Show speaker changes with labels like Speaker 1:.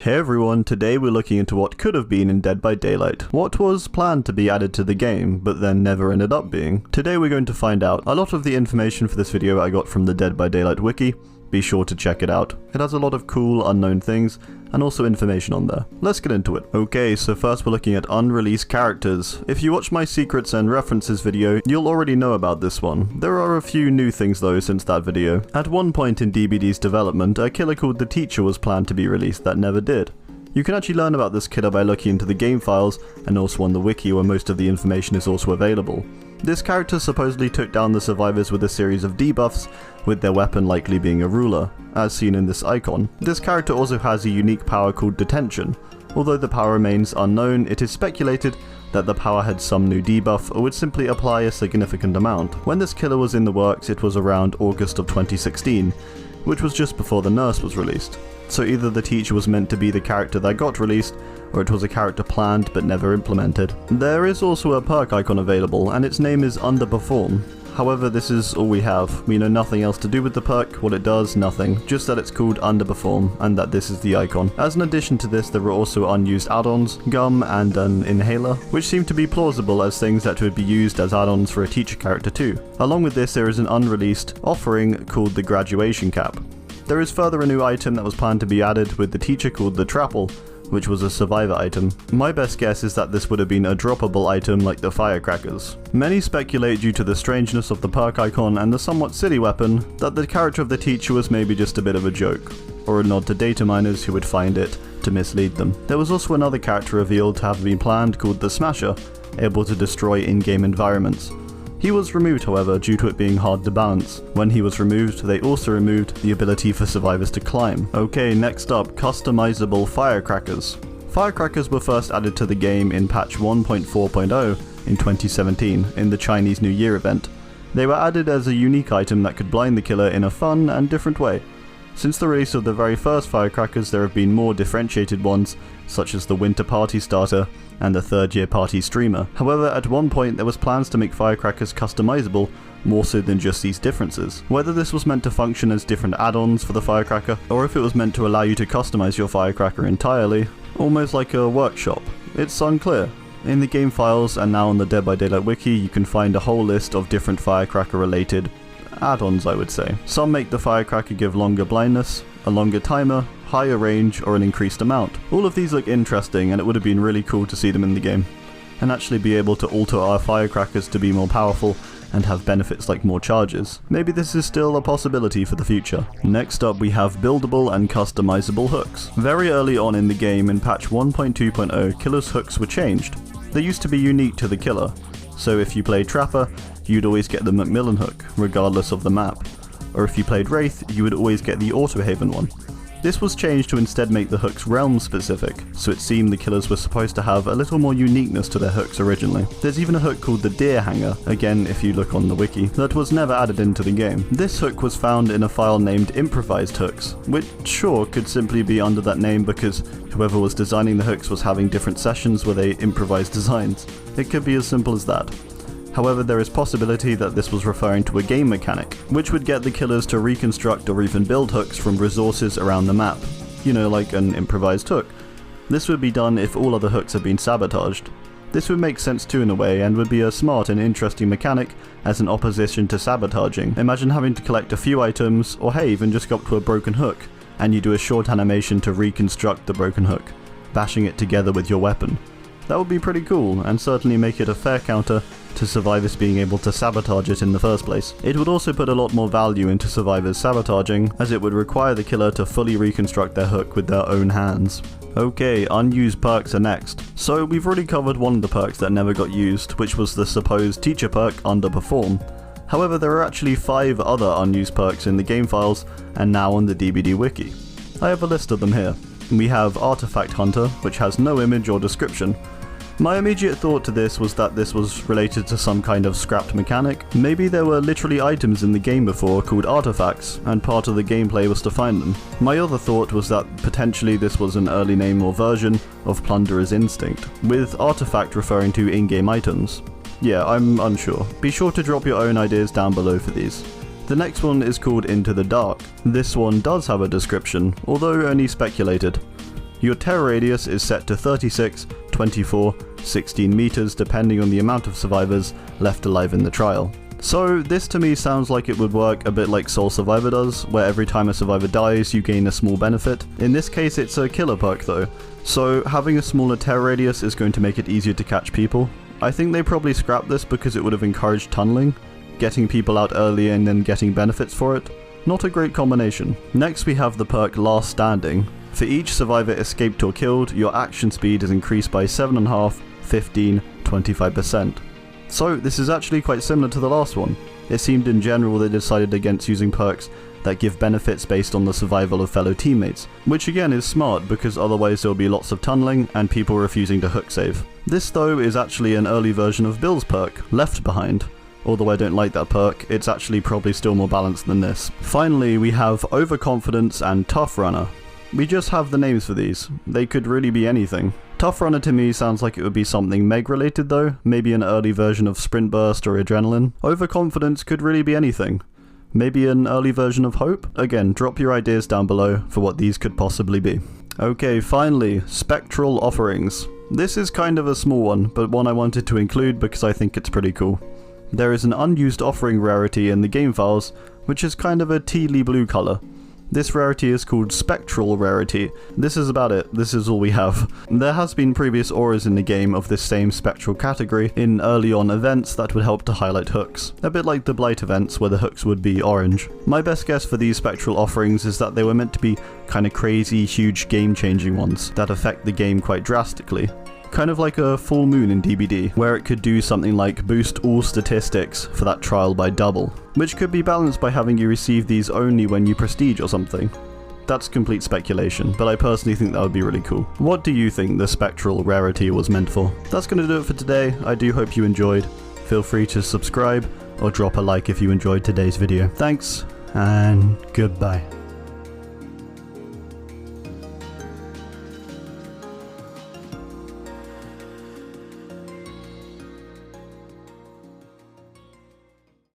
Speaker 1: Hey everyone, today we're looking into what could have been in Dead by Daylight. What was planned to be added to the game, but then never ended up being. Today we're going to find out. A lot of the information for this video I got from the Dead by Daylight wiki. Be sure to check it out. It has a lot of cool, unknown things, and also information on there. Let's get into it. Okay, so first we're looking at unreleased characters. If you watch my secrets and references video, you'll already know about this one. There are a few new things though since that video. At one point in DBD's development, a killer called the Teacher was planned to be released that never did. You can actually learn about this killer by looking into the game files, and also on the wiki where most of the information is also available. This character supposedly took down the survivors with a series of debuffs, with their weapon likely being a ruler, as seen in this icon. This character also has a unique power called Detention. Although the power remains unknown, it is speculated that the power had some new debuff or would simply apply a significant amount. When this killer was in the works, it was around August of 2016, which was just before the nurse was released. So either the Teacher was meant to be the character that got released, or it was a character planned but never implemented. There is also a perk icon available, and its name is Underperform. However, this is all we have. We know nothing else to do with the perk, what it does, nothing. Just that it's called Underperform, and that this is the icon. As an addition to this, there were also unused add-ons, gum, and an inhaler, which seem to be plausible as things that would be used as add-ons for a Teacher character too. Along with this, there is an unreleased offering called the Graduation Cap. There is further a new item that was planned to be added with the Teacher called the Trapple, which was a survivor item. My best guess is that this would have been a droppable item like the Firecrackers. Many speculate, due to the strangeness of the perk icon and the somewhat silly weapon, that the character of the Teacher was maybe just a bit of a joke, or a nod to data miners who would find it to mislead them. There was also another character revealed to have been planned called the Smasher, able to destroy in-game environments. He was removed, however, due to it being hard to balance. When he was removed, they also removed the ability for survivors to climb. Okay, next up, customizable firecrackers. Firecrackers were first added to the game in patch 1.4.0 in 2017 in the Chinese New Year event. They were added as a unique item that could blind the killer in a fun and different way. Since the release of the very first firecrackers, there have been more differentiated ones, such as the Winter Party Starter and the Third Year Party Streamer. However, at one point there was plans to make firecrackers customizable, more so than just these differences. Whether this was meant to function as different add-ons for the firecracker, or if it was meant to allow you to customize your firecracker entirely, almost like a workshop, it's unclear. In the game files and now on the Dead by Daylight wiki, you can find a whole list of different firecracker related add-ons, I would say. Some make the firecracker give longer blindness, a longer timer, higher range, or an increased amount. All of these look interesting, and it would have been really cool to see them in the game, and actually be able to alter our firecrackers to be more powerful and have benefits like more charges. Maybe this is still a possibility for the future. Next up, we have buildable and customizable hooks. Very early on in the game, in patch 1.2.0, killer's hooks were changed. They used to be unique to the killer, so if you played Trapper, you'd always get the Macmillan hook, regardless of the map, or if you played Wraith, you would always get the Autohaven one. This was changed to instead make the hooks realm specific, so it seemed the killers were supposed to have a little more uniqueness to their hooks originally. There's even a hook called the Deer Hanger, again if you look on the wiki, that was never added into the game. This hook was found in a file named Improvised Hooks, which sure could simply be under that name because whoever was designing the hooks was having different sessions where they improvised designs. It could be as simple as that. However, there is possibility that this was referring to a game mechanic, which would get the killers to reconstruct or even build hooks from resources around the map. You know, like an improvised hook. This would be done if all other hooks had been sabotaged. This would make sense too in a way, and would be a smart and interesting mechanic as an opposition to sabotaging. Imagine having to collect a few items, or hey, even just go up to a broken hook, and you do a short animation to reconstruct the broken hook, bashing it together with your weapon. That would be pretty cool, and certainly make it a fair counter to survivors being able to sabotage it in the first place. It would also put a lot more value into survivors sabotaging, as it would require the killer to fully reconstruct their hook with their own hands. Okay, unused perks are next. So we've already covered one of the perks that never got used, which was the supposed Teacher perk, Underperform. However, there are actually 5 other unused perks in the game files, and now on the DBD wiki. I have a list of them here. We have Artifact Hunter, which has no image or description. My immediate thought to this was that this was related to some kind of scrapped mechanic. Maybe there were literally items in the game before called artifacts, and part of the gameplay was to find them. My other thought was that potentially this was an early name or version of Plunderer's Instinct, with artifact referring to in-game items. Yeah, I'm unsure. Be sure to drop your own ideas down below for these. The next one is called Into the Dark. This one does have a description, although only speculated. Your terror radius is set to 36, 24, 16 meters depending on the amount of survivors left alive in the trial. So this to me sounds like it would work a bit like Sole Survivor does, where every time a survivor dies you gain a small benefit. In this case it's a killer perk though, so having a smaller terror radius is going to make it easier to catch people. I think they probably scrapped this because it would have encouraged tunneling, getting people out early and then getting benefits for it. Not a great combination. Next we have the perk Last Standing. For each survivor escaped or killed, your action speed is increased by 7.5, 15, 25%. So this is actually quite similar to the last one. It seemed in general they decided against using perks that give benefits based on the survival of fellow teammates, which again is smart because otherwise there will be lots of tunneling and people refusing to hook save. This though is actually an early version of Bill's perk, Left Behind. Although I don't like that perk, it's actually probably still more balanced than this. Finally we have Overconfidence and Tough Runner. We just have the names for these. They could really be anything. Tough Runner to me sounds like it would be something Meg related though, maybe an early version of Sprint Burst or Adrenaline. Overconfidence could really be anything. Maybe an early version of Hope? Again, drop your ideas down below for what these could possibly be. Okay, finally, Spectral Offerings. This is kind of a small one, but one I wanted to include because I think it's pretty cool. There is an unused offering rarity in the game files, which is kind of a tealy blue colour. This rarity is called Spectral Rarity. This is about it, this is all we have. There has been previous auras in the game of this same spectral category in early on events that would help to highlight hooks. A bit like the Blight events where the hooks would be orange. My best guess for these spectral offerings is that they were meant to be kinda crazy, huge game-changing ones that affect the game quite drastically. Kind of like a full moon in DBD, where it could do something like boost all statistics for that trial by double, which could be balanced by having you receive these only when you prestige or something. That's complete speculation, but I personally think that would be really cool. What do you think the Spectral Rarity was meant for? That's gonna do it for today. I do hope you enjoyed. Feel free to subscribe or drop a like if you enjoyed today's video. Thanks, and goodbye.